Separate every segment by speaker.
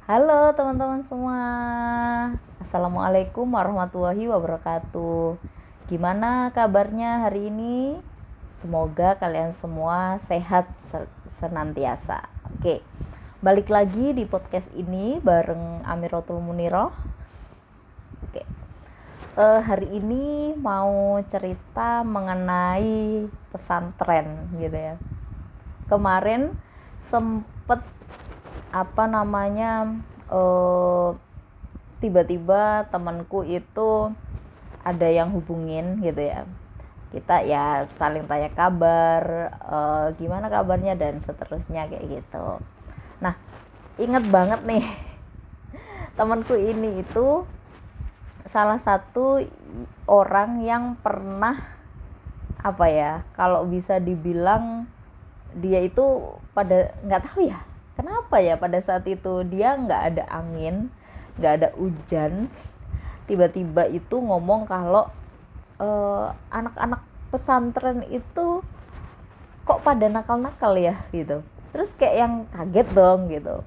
Speaker 1: Halo teman-teman semua. Assalamualaikum warahmatullahi wabarakatuh. Gimana kabarnya hari ini? Semoga kalian semua sehat senantiasa. Oke. Balik lagi di podcast ini bareng Amiratul Muniroh. Oke. Hari ini mau cerita mengenai pesantren gitu ya. Kemarin sempet eh, tiba-tiba temanku itu ada yang hubungin gitu ya, kita ya saling tanya kabar, gimana kabarnya dan seterusnya kayak gitu. Nah, inget banget nih, temanku ini itu salah satu orang yang pernah kalau bisa dibilang dia itu pada nggak tahu ya kenapa ya pada saat itu dia nggak ada angin, nggak ada hujan, tiba-tiba itu ngomong kalau anak-anak pesantren itu kok pada nakal-nakal ya gitu. Terus kayak yang kaget dong gitu.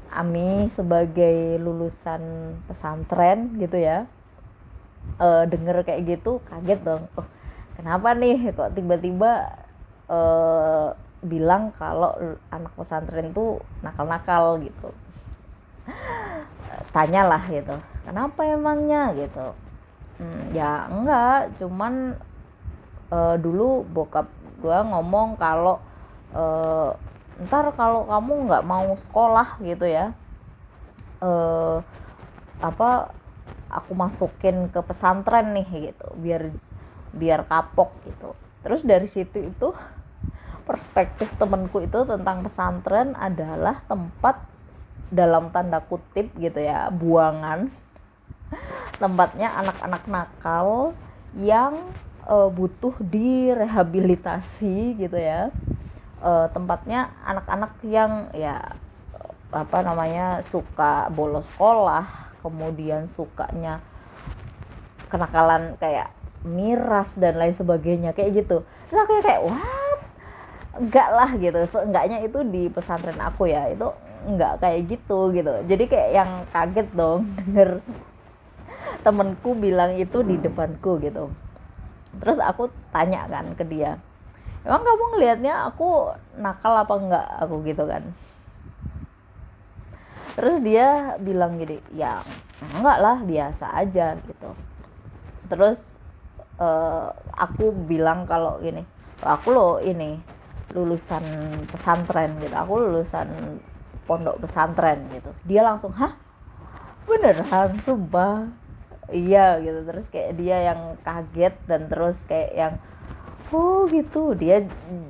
Speaker 1: Ami sebagai lulusan pesantren gitu ya, denger kayak gitu kaget dong. Oh, kenapa nih kok tiba-tiba eh, bilang kalau anak pesantren tuh nakal-nakal gitu. Tanyalah gitu, kenapa emangnya gitu. Ya enggak, cuman dulu bokap gue ngomong kalau eh, ntar kalau kamu nggak mau sekolah gitu ya, eh, apa aku masukin ke pesantren nih gitu, biar biar kapok gitu. Terus dari situ itu perspektif temenku itu tentang pesantren adalah tempat dalam tanda kutip gitu ya, buangan, tempatnya anak-anak nakal yang butuh direhabilitasi gitu ya. Tempatnya anak-anak yang ya suka bolos sekolah, kemudian sukanya kenakalan kayak miras dan lain sebagainya kayak gitu. Terus aku kayak what, enggak lah gitu. Seenggaknya itu di pesantren aku ya itu enggak kayak gitu gitu. Jadi kayak yang kaget dong denger temenku bilang itu di depanku gitu. Terus aku tanya kan ke dia, emang kamu ngelihatnya aku nakal apa enggak, aku gitu kan. Terus dia bilang gini, ya enggak lah, biasa aja gitu. Terus aku bilang kalau gini, aku loh ini lulusan pesantren gitu, aku lulusan pondok pesantren gitu. Dia langsung, hah, beneran, sumpah, iya gitu. Terus kayak dia yang kaget dan terus kayak yang oh gitu. Dia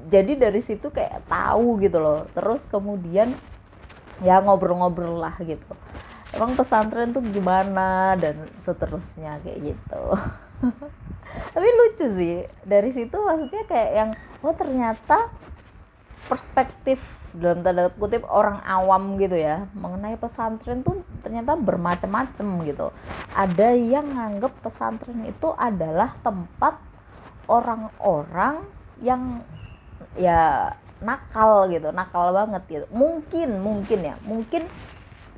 Speaker 1: jadi dari situ kayak tahu gitu loh. Terus kemudian ya ngobrol-ngobrol lah gitu, emang pesantren tuh gimana dan seterusnya kayak gitu. Tapi lucu sih dari situ, maksudnya kayak yang oh ternyata perspektif dalam tanda kutip orang awam gitu ya mengenai pesantren tuh ternyata bermacam-macam gitu. Ada yang nganggep pesantren itu adalah tempat orang-orang yang ya nakal gitu, nakal banget gitu. Mungkin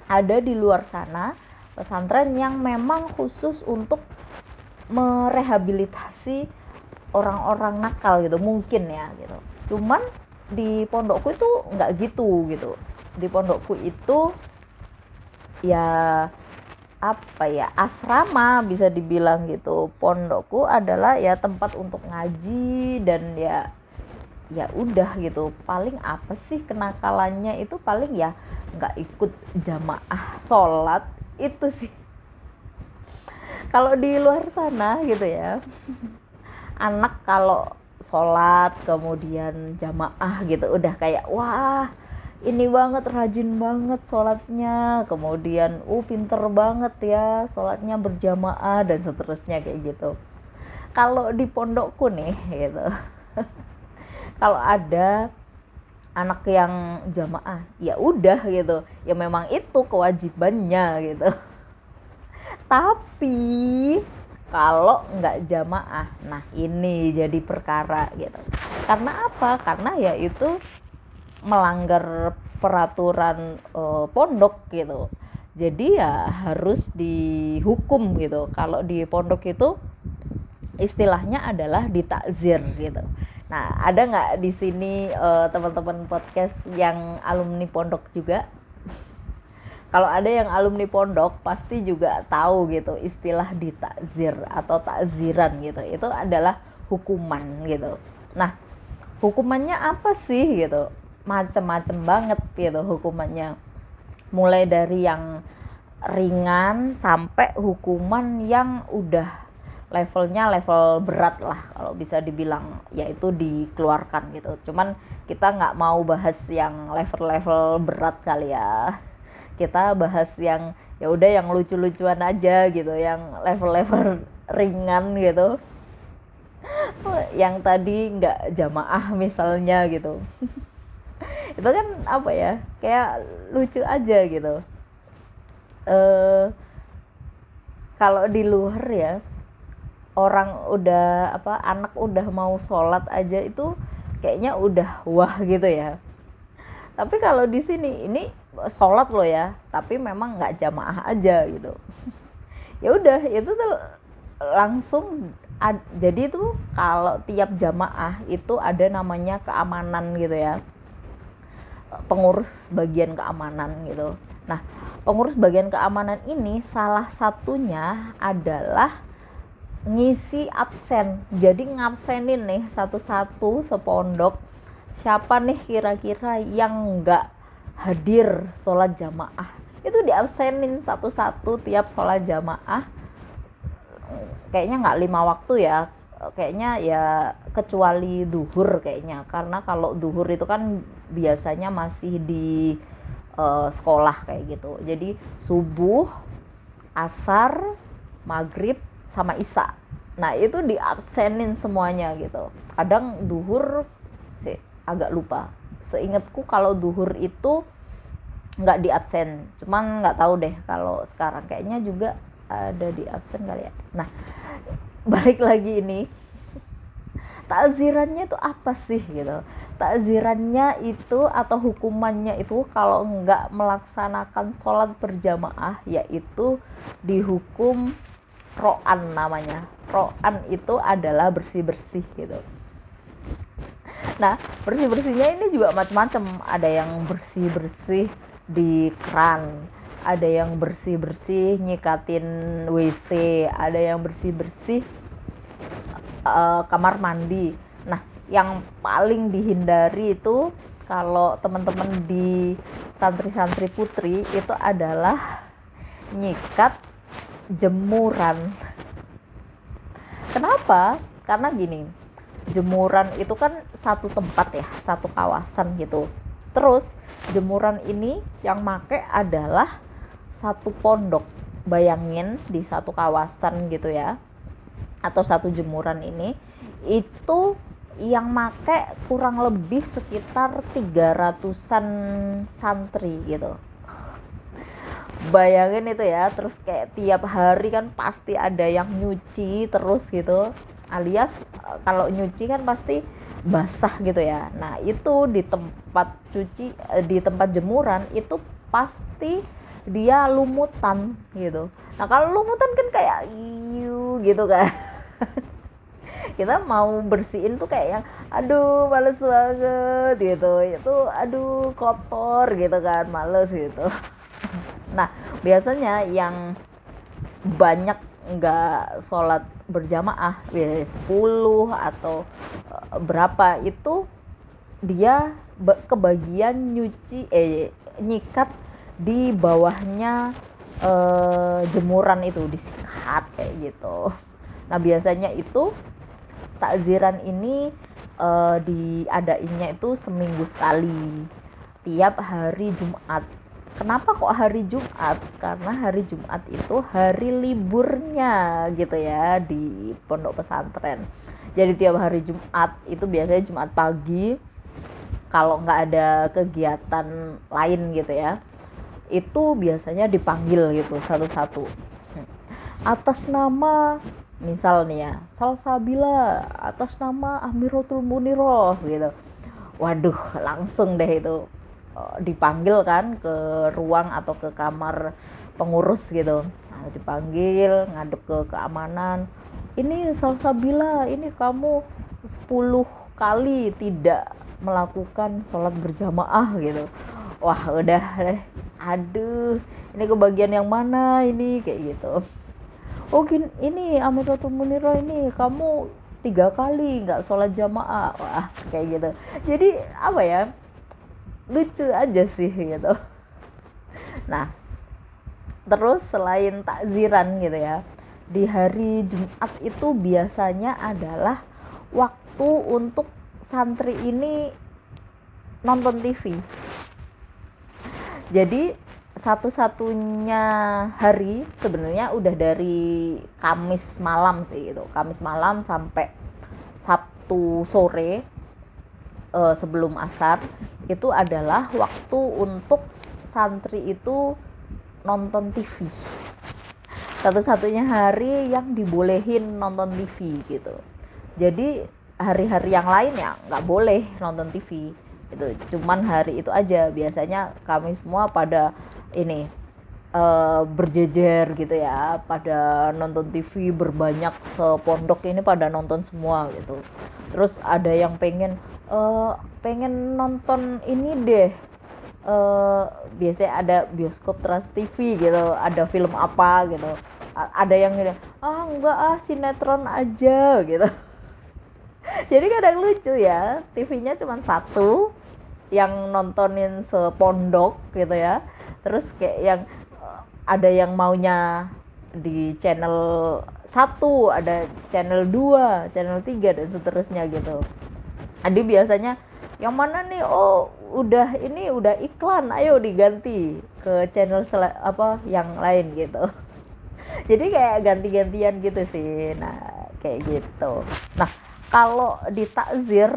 Speaker 1: ada di luar sana pesantren yang memang khusus untuk merehabilitasi orang-orang nakal gitu, mungkin ya gitu. Cuman di pondokku itu nggak gitu gitu. Di pondokku itu ya asrama bisa dibilang gitu. Pondokku adalah ya tempat untuk ngaji dan ya udah gitu. Paling apa sih kenakalannya itu, paling ya nggak ikut jamaah sholat itu sih. Kalau di luar sana gitu ya, anak kalau sholat kemudian jamaah gitu udah kayak wah ini banget, rajin banget sholatnya, kemudian pinter banget ya sholatnya berjamaah dan seterusnya kayak gitu. Kalau di pondokku nih gitu, kalau ada anak yang jamaah ya udah gitu, ya memang itu kewajibannya gitu. Tapi kalau nggak jamaah, nah ini jadi perkara gitu. Karena apa? Karena ya itu melanggar peraturan pondok gitu. Jadi ya harus dihukum gitu. Kalau di pondok itu istilahnya adalah ditakzir gitu. Nah, ada nggak di sini teman-teman podcast yang alumni pondok juga? Kalau ada yang alumni pondok pasti juga tahu gitu istilah ditakzir atau takziran gitu. Itu adalah hukuman gitu. Nah, hukumannya apa sih gitu? Macem-macem banget gitu hukumannya. Mulai dari yang ringan sampai hukuman yang udah levelnya level berat lah kalau bisa dibilang, yaitu dikeluarkan gitu. Cuman kita nggak mau bahas yang level-level berat kali ya, kita bahas yang ya udah yang lucu-lucuan aja gitu, yang level-level ringan gitu, yang tadi nggak jamaah misalnya gitu. Itu kan apa ya, kayak lucu aja gitu. Kalau di luar ya, orang udah anak udah mau sholat aja itu kayaknya udah wah gitu ya. Tapi kalau di sini ini sholat loh ya, tapi memang nggak jamaah aja gitu. Ya udah itu tuh langsung jadi tuh kalau tiap jamaah itu ada namanya keamanan gitu ya, pengurus bagian keamanan gitu. Nah, pengurus bagian keamanan ini salah satunya adalah ngisi absen. Jadi ngabsenin nih satu-satu sepondok, siapa nih kira-kira yang nggak hadir sholat jamaah, itu diabsenin satu-satu tiap sholat jamaah. Kayaknya nggak 5 waktu ya, kayaknya ya kecuali duhur kayaknya, karena kalau duhur itu kan biasanya masih di sekolah kayak gitu. Jadi subuh, asar, maghrib sama isya. Nah itu diabsenin semuanya gitu. Kadang duhur sih agak lupa. Seingatku kalau duhur itu nggak diabsen. Cuman nggak tahu deh kalau sekarang, kayaknya juga ada diabsen kali ya. Nah balik lagi ini, takzirannya itu apa sih gitu. Takzirannya itu atau hukumannya itu kalau nggak melaksanakan sholat berjamaah, yaitu dihukum ro'an namanya. Ro'an itu adalah bersih-bersih gitu. Nah, bersih-bersihnya ini juga macam-macam. Ada yang bersih-bersih di keran, ada yang bersih-bersih nyikatin WC, ada yang bersih-bersih kamar mandi. Nah, yang paling dihindari itu kalau teman-teman di santri-santri putri itu adalah nyikat jemuran. Kenapa? Karena gini, jemuran itu kan satu tempat ya, satu kawasan gitu. Terus jemuran ini yang make adalah satu pondok. Bayangin di satu kawasan gitu ya, atau satu jemuran ini itu yang make kurang lebih sekitar 300-an santri gitu. Bayangin itu ya, terus kayak tiap hari kan pasti ada yang nyuci terus gitu, alias kalau nyuci kan pasti basah gitu ya. Nah itu di tempat cuci, di tempat jemuran itu pasti dia lumutan gitu. Nah kalau lumutan kan kayak iu gitu kan. Kita mau bersihin tuh kayak yang aduh males banget gitu, itu aduh kotor gitu kan, males gitu. Nah biasanya yang banyak nggak sholat berjamaah, 10 atau berapa itu dia kebagian nyuci nyikat di bawahnya jemuran itu, disikat kayak gitu. Nah biasanya itu takziran ini diadainnya itu seminggu sekali, tiap hari Jumat. Kenapa kok hari Jumat? Karena hari Jumat itu hari liburnya gitu ya di pondok pesantren. Jadi tiap hari Jumat itu biasanya Jumat pagi, kalau nggak ada kegiatan lain gitu ya, itu biasanya dipanggil gitu satu-satu. Atas nama misal nih ya, Salsabila, atas nama Amiratul Muniroh gitu. Waduh, langsung deh itu dipanggil kan ke ruang atau ke kamar pengurus gitu. Nah, dipanggil ngadep ke keamanan, ini Salsabila, ini kamu 10 kali tidak melakukan sholat berjamaah gitu. Wah udah deh, aduh ini kebagian yang mana ini, kayak gitu. Oh gini, ini Amiratul Muniro, ini kamu 3 kali nggak sholat jamaah. Wah kayak gitu. Jadi apa ya, lucu aja sih gitu. Nah terus selain takziran gitu ya, di hari Jumat itu biasanya adalah waktu untuk santri ini nonton TV. Jadi satu-satunya hari sebenarnya udah dari Kamis malam sih gitu. Kamis malam sampai Sabtu sore sebelum asar itu adalah waktu untuk santri itu nonton TV. Satu-satunya hari yang dibolehin nonton TV gitu. Jadi hari-hari yang lain ya nggak boleh nonton TV. Itu cuman hari itu aja. Biasanya kami semua pada ini berjejer gitu ya, pada nonton TV berbanyak, sepondok ini pada nonton semua gitu. Terus ada yang pengen nonton ini deh, biasanya ada bioskop Trans TV gitu, ada film apa gitu. Ada yang gini, enggak sinetron aja gitu. Jadi kadang lucu ya, TV-nya cuma satu yang nontonin sepondok gitu ya. Terus kayak yang ada yang maunya di channel 1, ada channel 2, channel 3 dan seterusnya gitu. Adi biasanya yang mana nih, oh udah iklan, ayo diganti ke channel yang lain gitu. Jadi kayak ganti-gantian gitu sih. Nah kayak gitu. Nah kalau di takzir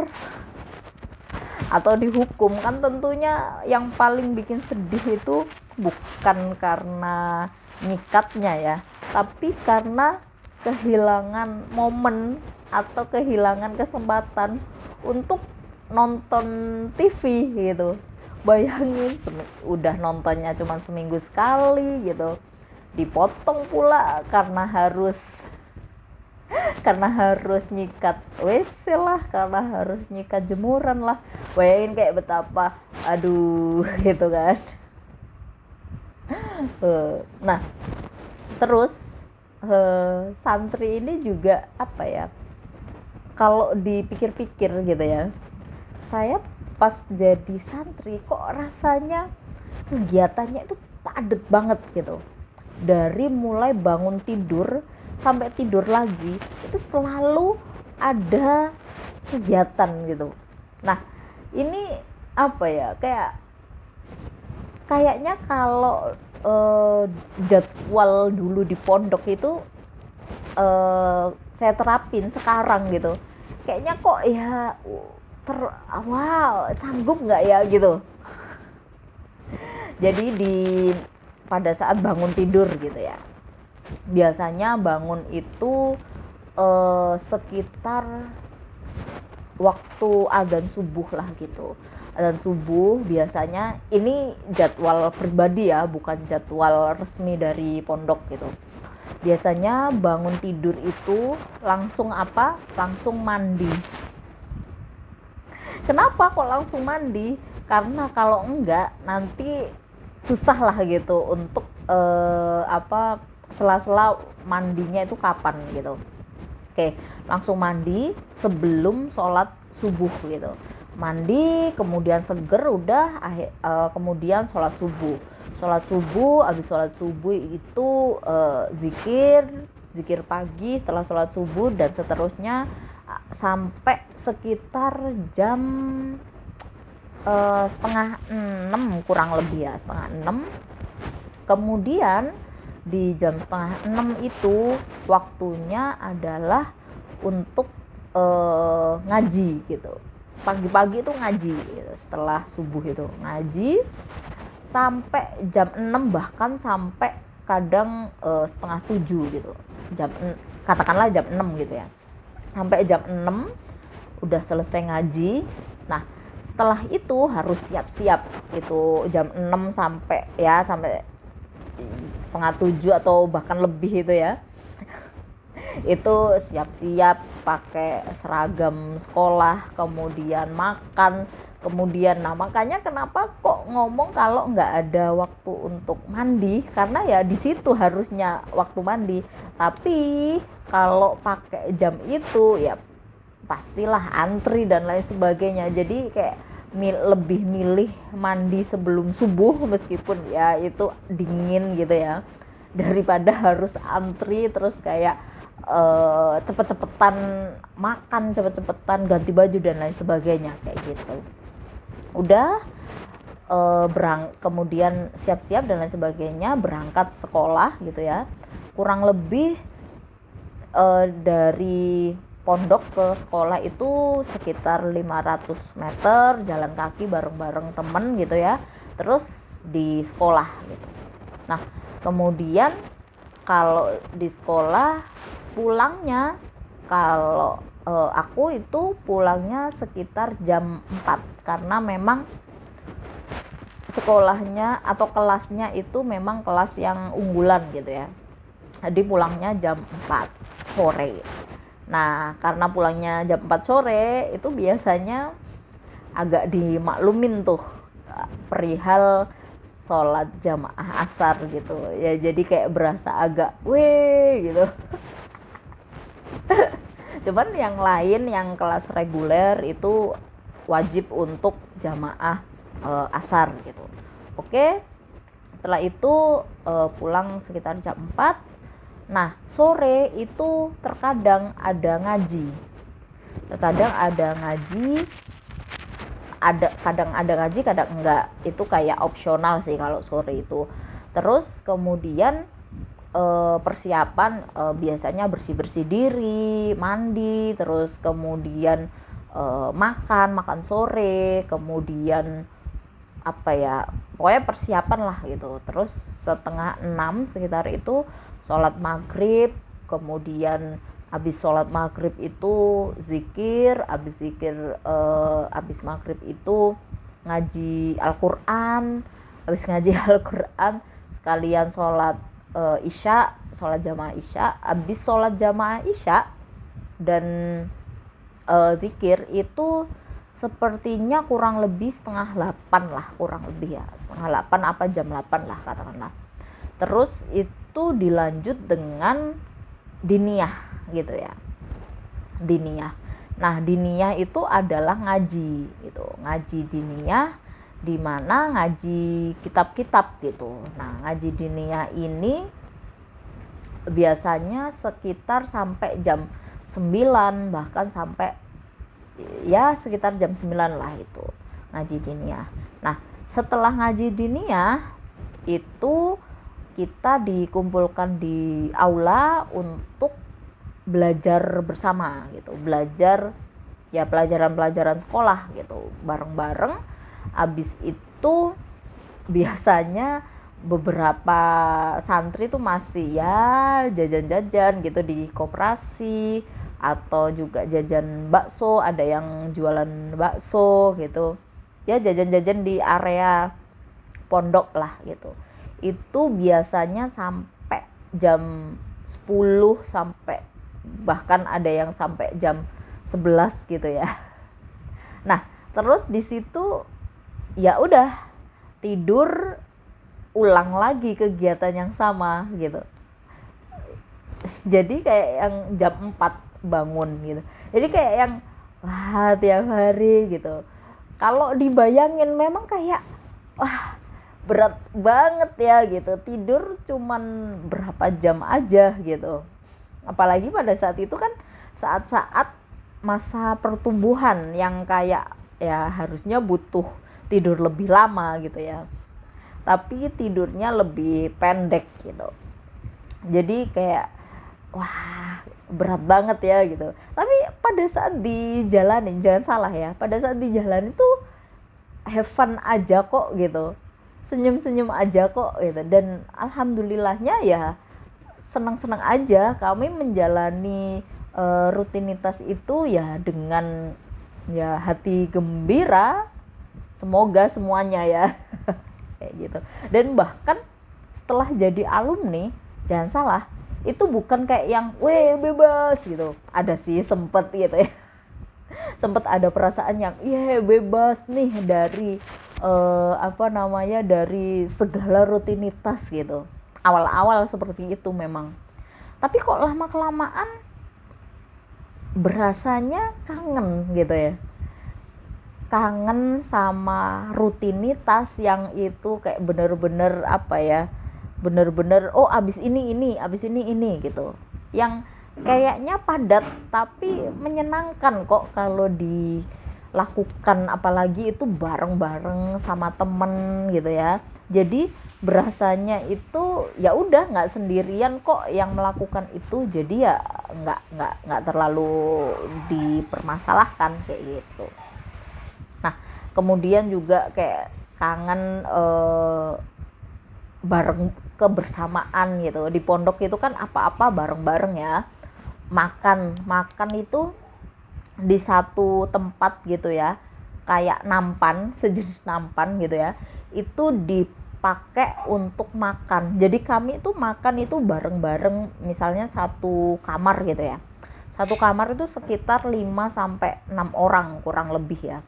Speaker 1: atau dihukum kan tentunya yang paling bikin sedih itu bukan karena nyikatnya ya, tapi karena kehilangan momen atau kehilangan kesempatan untuk nonton TV gitu. Bayangin udah nontonnya cuma seminggu sekali gitu, dipotong pula karena harus nyikat WC lah, karena harus nyikat jemuran lah. Bayangin kayak betapa aduh gitu kan. Nah terus santri ini juga apa ya, kalau dipikir-pikir gitu ya, saya pas jadi santri kok rasanya kegiatannya itu padat banget gitu. Dari mulai bangun tidur sampai tidur lagi itu selalu ada kegiatan gitu. Nah ini apa ya, kayaknya kalau jadwal dulu di pondok itu saya terapin sekarang gitu, kayaknya kok ya wow sanggup nggak ya gitu. Jadi pada saat bangun tidur gitu ya, biasanya bangun itu sekitar waktu adzan subuh lah gitu. Adzan subuh biasanya, ini jadwal pribadi ya, bukan jadwal resmi dari pondok gitu. Biasanya bangun tidur itu langsung mandi. Kenapa kok langsung mandi? Karena kalau enggak nanti susah lah gitu untuk sela-sela mandinya itu kapan gitu. Oke, langsung mandi sebelum sholat subuh gitu. Mandi, kemudian seger, udah kemudian sholat subuh. Habis sholat subuh itu zikir pagi setelah sholat subuh dan seterusnya sampai sekitar jam 5:30 kurang lebih ya, 5:30. Kemudian di jam 5:30 itu waktunya adalah untuk ngaji gitu. Pagi-pagi itu ngaji gitu. Setelah subuh itu ngaji sampai jam 6, bahkan sampai kadang 6:30 gitu. Katakanlah jam 6 gitu ya. Sampai jam 6 udah selesai ngaji. Nah, setelah itu harus siap-siap itu jam 6 sampai setengah 7 atau bahkan lebih itu ya. Itu siap-siap pakai seragam sekolah, kemudian makan, kemudian nah makanya kenapa kok ngomong kalau nggak ada waktu untuk mandi, karena ya di situ harusnya waktu mandi, tapi kalau pakai jam itu ya pastilah antri dan lain sebagainya. Jadi kayak lebih milih mandi sebelum subuh meskipun ya itu dingin gitu ya, daripada harus antri terus kayak cepet-cepetan makan, cepet-cepetan ganti baju dan lain sebagainya kayak gitu. Udah kemudian siap-siap dan lain sebagainya, berangkat sekolah gitu ya. Kurang lebih dari pondok ke sekolah itu sekitar 500 meter jalan kaki bareng-bareng temen gitu ya, terus di sekolah gitu. Nah kemudian kalau di sekolah pulangnya, kalau aku itu pulangnya sekitar jam 4 karena memang sekolahnya atau kelasnya itu memang kelas yang unggulan gitu ya, jadi pulangnya jam 4 sore. Nah karena pulangnya jam 4 sore itu biasanya agak dimaklumin tuh perihal sholat jamaah asar gitu ya, jadi kayak berasa agak gitu. Cuman yang lain yang kelas reguler itu wajib untuk jamaah asar gitu. Oke, setelah itu pulang sekitar jam 4. Nah sore itu kadang ada ngaji, kadang enggak, itu kayak opsional sih kalau sore itu. Terus kemudian persiapan biasanya bersih-bersih diri, mandi, terus kemudian makan sore, kemudian pokoknya persiapan lah gitu. Terus setengah 6 sekitar itu sholat maghrib, kemudian habis sholat maghrib itu zikir, habis maghrib itu ngaji Al-Quran, habis ngaji Al-Quran sekalian sholat isya, sholat jamaah isya. Habis sholat jamaah isya dan zikir itu sepertinya kurang lebih setengah 8 lah, kurang lebih ya setengah 8 apa jam 8 lah katakanlah. Terus itu dilanjut dengan diniyah gitu ya, diniyah. Nah diniyah itu adalah ngaji gitu, ngaji diniyah di mana ngaji kitab-kitab gitu. Nah ngaji diniyah ini biasanya sekitar sampai jam 9, bahkan sampai ya sekitar jam 9 lah itu ngaji diniyah. Nah setelah ngaji diniyah itu kita dikumpulkan di aula untuk belajar bersama gitu, belajar ya pelajaran-pelajaran sekolah gitu bareng-bareng. Habis itu biasanya beberapa santri tuh masih ya jajan-jajan gitu di koperasi, atau juga jajan bakso, ada yang jualan bakso gitu ya, jajan-jajan di area pondok lah gitu. Itu biasanya sampai jam 10, sampai bahkan ada yang sampai jam 11 gitu ya. Nah terus di situ ya udah tidur, ulang lagi kegiatan yang sama gitu. Jadi kayak yang jam 4 bangun gitu. Jadi kayak yang wah tiap hari gitu. Kalau dibayangin memang kayak wah berat banget ya gitu. Tidur cuman berapa jam aja gitu. Apalagi pada saat itu kan saat-saat masa pertumbuhan yang kayak ya harusnya butuh tidur lebih lama gitu ya. Tapi tidurnya lebih pendek gitu. Jadi kayak wah berat banget ya gitu. Tapi pada saat dijalanin, jangan salah ya, pada saat dijalanin tuh have fun aja kok gitu, senyum-senyum aja kok gitu. Dan alhamdulillahnya ya senang-senang aja kami menjalani rutinitas itu ya dengan ya hati gembira, semoga semuanya ya. Kayak gitu. Dan bahkan setelah jadi alumni, jangan salah, itu bukan kayak yang weh bebas gitu. Ada sih sempet gitu ya. Sempet ada perasaan yang iya bebas nih dari dari segala rutinitas gitu. Awal-awal seperti itu memang. Tapi kok lama kelamaan berasanya kangen gitu ya. Kangen sama rutinitas yang itu kayak bener-bener bener-bener abis ini gitu, yang kayaknya padat tapi menyenangkan kok kalau dilakukan, apalagi itu bareng-bareng sama temen gitu ya. Jadi berasanya itu ya udah nggak sendirian kok yang melakukan itu, jadi ya nggak terlalu dipermasalahkan kayak gitu. Nah, kemudian juga kayak kangen bareng kebersamaan gitu. Di pondok itu kan apa-apa bareng-bareng ya. Makan itu di satu tempat gitu ya. Kayak nampan, sejenis nampan gitu ya. Itu dipakai untuk makan. Jadi kami itu makan itu bareng-bareng, misalnya satu kamar gitu ya. Satu kamar itu sekitar 5 sampai 6 orang kurang lebih ya.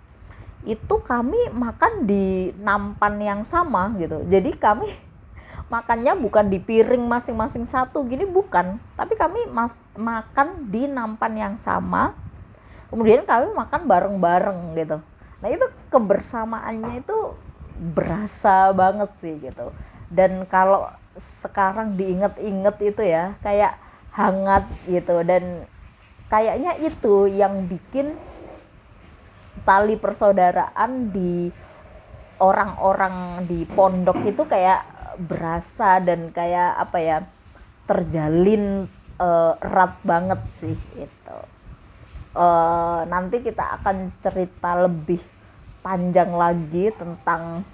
Speaker 1: Itu kami makan di nampan yang sama gitu. Jadi kami makannya bukan di piring masing-masing satu gini, bukan, tapi kami makan di nampan yang sama, kemudian kami makan bareng-bareng gitu. Nah itu kebersamaannya itu berasa banget sih gitu. Dan kalau sekarang diinget-inget itu ya kayak hangat gitu, dan kayaknya itu yang bikin tali persaudaraan di orang-orang di pondok itu kayak berasa dan kayak terjalin erat banget sih itu. Nanti kita akan cerita lebih panjang lagi tentang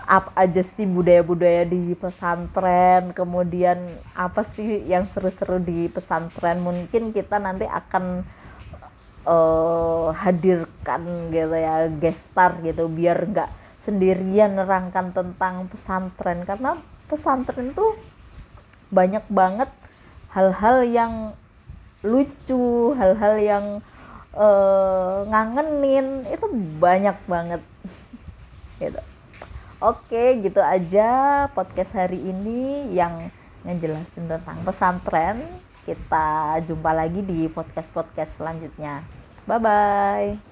Speaker 1: apa aja sih budaya-budaya di pesantren, kemudian apa sih yang seru-seru di pesantren. Mungkin kita nanti akan hadirkan gitu ya, guest star gitu, biar nggak sendirian nerangkan tentang pesantren, karena pesantren tuh banyak banget hal-hal yang lucu, hal-hal yang ngangenin, itu banyak banget gitu. Oke, gitu aja podcast hari ini yang ngejelasin tentang pesantren. Kita jumpa lagi di podcast-podcast selanjutnya. Bye-bye.